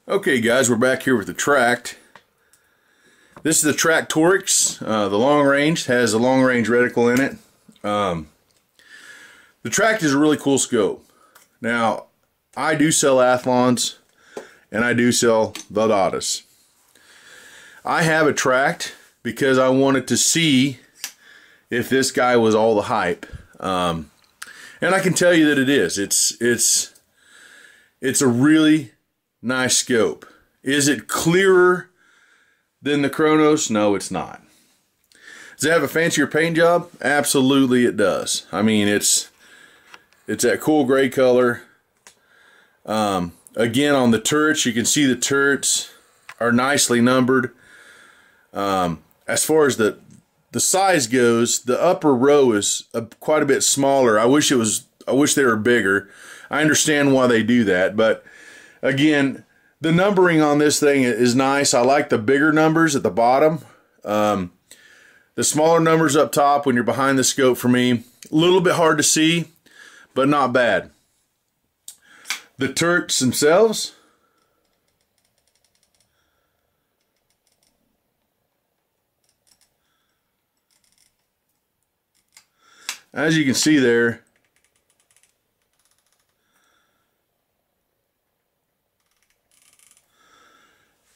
Okay guys, we're back here with the Tract. This is the Tract Torics. The long range has a long range reticle in it. The Tract is a really cool scope. Now, I do sell Athlons and I do sell Valdadas. I have a Tract because I wanted to see if this guy was all the hype. And I can tell you that it is. It's a really nice scope. Is it clearer than the Cronos? No, it's not. Does it have a fancier paint job? Absolutely it does. I mean, it's that cool gray color. Again, on the turrets, you can see the turrets are nicely numbered. As far as the size goes, the upper row is quite a bit smaller. I wish they were bigger. I understand why they do that, but again, the numbering on this thing is nice. I like the bigger numbers at the bottom. The smaller numbers up top when you're behind the scope, for me, a little bit hard to see, but not bad. The turrets themselves, as you can see there,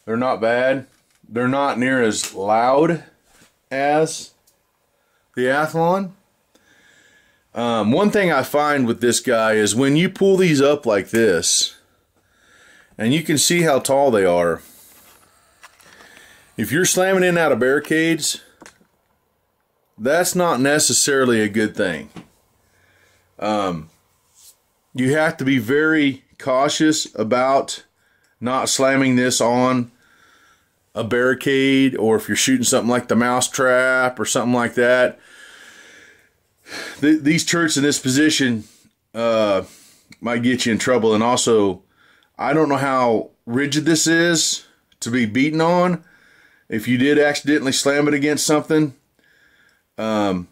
they're not bad. They're not near as loud as the Athlon. One thing I find with this guy is when you pull these up like this, and you can see how tall they are, if you're slamming in and out of barricades, that's not necessarily a good thing. You have to be very cautious about not slamming this on a barricade, or if you're shooting something like the mouse trap or something like that. These turrets in this position might get you in trouble. And also, I don't know how rigid this is to be beaten on if you did accidentally slam it against something. But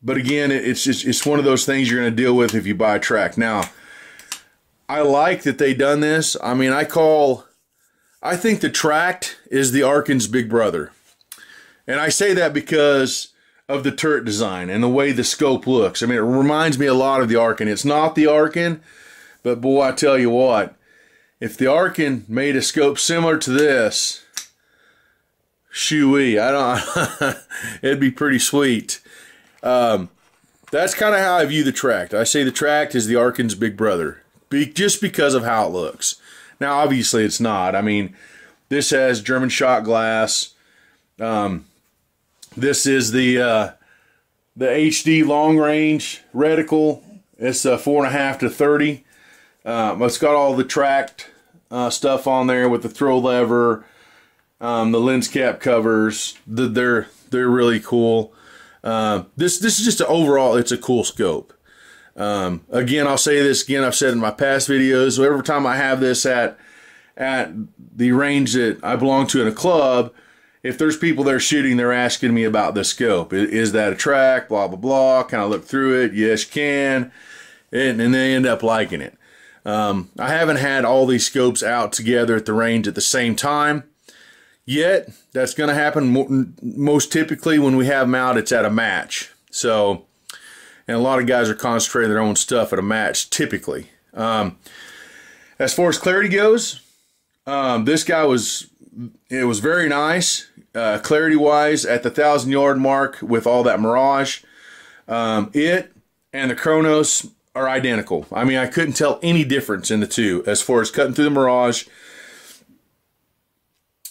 again, it's one of those things you're going to deal with if you buy a Tract. Now, I like that they done this. I mean, I think the Tract is the Arkin's big brother. And I say that because of the turret design and the way the scope looks. I mean, it reminds me a lot of the Arkin. It's not the Arkin, but boy, I tell you what, if the Arkin made a scope similar to this, shoo-wee, it'd be pretty sweet. That's kind of how I view the Tract. I say the Tract is the Arkin's big brother, just because of how it looks. Now, obviously, it's not. I mean, this has German shot glass. This is the HD long range reticle. It's 4.5 to 30. It's got all the Tract stuff on there with the throw lever, the lens cap covers. They're really cool. This is just overall, it's a cool scope. Again, I'll say this again, I've said in my past videos, so every time I have this at the range that I belong to in a club, if there's people there shooting, they're asking me about this scope. Is that a Tract? Blah, blah, blah. Can I look through it? Yes, you can. And they end up liking it. I haven't had all these scopes out together at the range at the same time yet. That's going to happen most typically when we have them out, it's at a match. So, and a lot of guys are concentrating their own stuff at a match, typically. As far as clarity goes, this guy was very nice, clarity-wise, at the 1,000-yard mark with all that mirage. It and the Cronos are identical. I mean, I couldn't tell any difference in the two as far as cutting through the mirage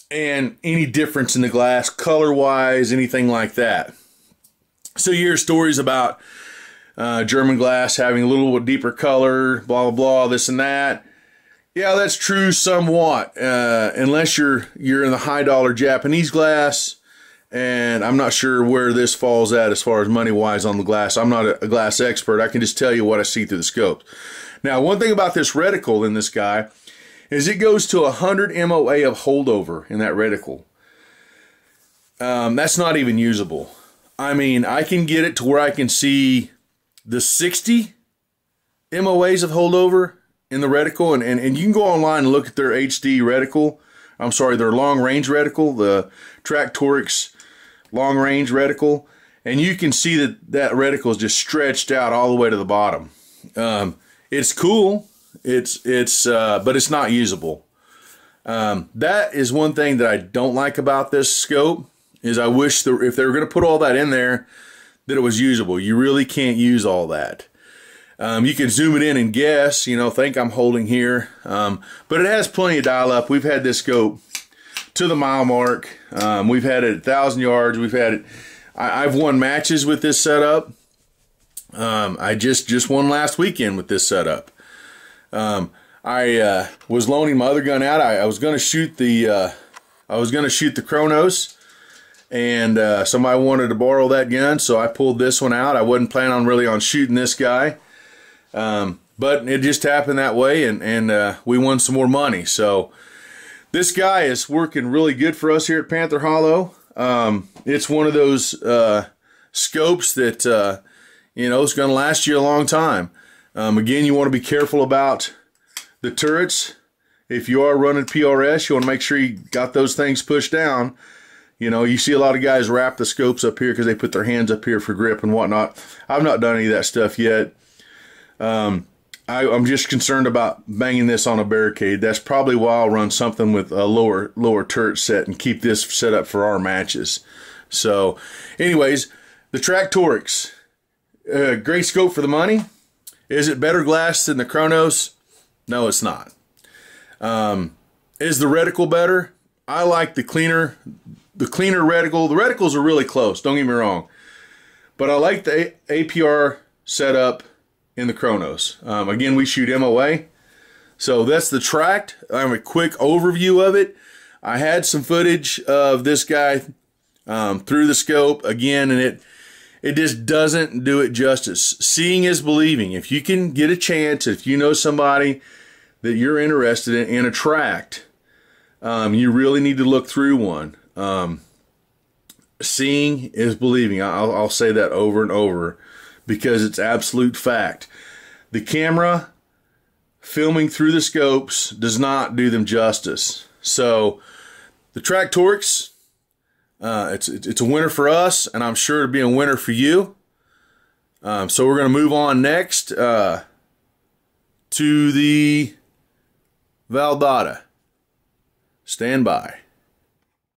and any difference in the glass, color-wise, anything like that. So you hear stories about German glass having a little deeper color, blah, blah, blah, this and that. Yeah, that's true somewhat, unless you're in the high-dollar Japanese glass, and I'm not sure where this falls at as far as money-wise on the glass. I'm not a glass expert. I can just tell you what I see through the scopes. Now, one thing about this reticle in this guy is it goes to 100 MOA of holdover in that reticle. That's not even usable. I mean, I can get it to where I can see the 60 MOAs of holdover, in the reticle, and you can go online and look at their HD reticle. I'm sorry, their long range reticle, the Tract long range reticle, and you can see that reticle is just stretched out all the way to the bottom. It's cool, but it's not usable. That is one thing that I don't like about this scope, is I wish if they were going to put all that in there, that it was usable. You really can't use all that. You can zoom it in and guess, think I'm holding here. But it has plenty of dial-up. We've had this scope to the mile mark. We've had it at 1,000 yards. We've had it. I've won matches with this setup. I just won last weekend with this setup. I was loaning my other gun out. I was going to shoot the Cronos, and somebody wanted to borrow that gun, so I pulled this one out. I wasn't planning on really shooting this guy, but it just happened that way, and we won some more money. So this guy is working really good for us here at Panther Hollow. It's one of those scopes that it's going to last you a long time. Again, you want to be careful about the turrets. If you are running PRS, you want to make sure you got those things pushed down. You see a lot of guys wrap the scopes up here because they put their hands up here for grip and whatnot. I've not done any of that stuff yet. I'm just concerned about banging this on a barricade. That's probably why I'll run something with a lower turret set and keep this set up for our matches. So, anyways, the Tract, great scope for the money. Is it better glass than the Cronos? No, it's not. Is the reticle better? I like the cleaner reticle. The reticles are really close, don't get me wrong. But I like the APR setup in the Cronos. Again, we shoot MOA. So that's the Tract. I have a quick overview of it. I had some footage of this guy through the scope again, and it just doesn't do it justice. Seeing is believing. If you can get a chance, if you know somebody that you're interested in a Tract, you really need to look through one. Seeing is believing. I'll say that over and over because it's absolute fact. The camera filming through the scopes does not do them justice. So the Tract, it's a winner for us, and I'm sure it'll be a winner for you. So we're going to move on next to the Valdada. Stand by.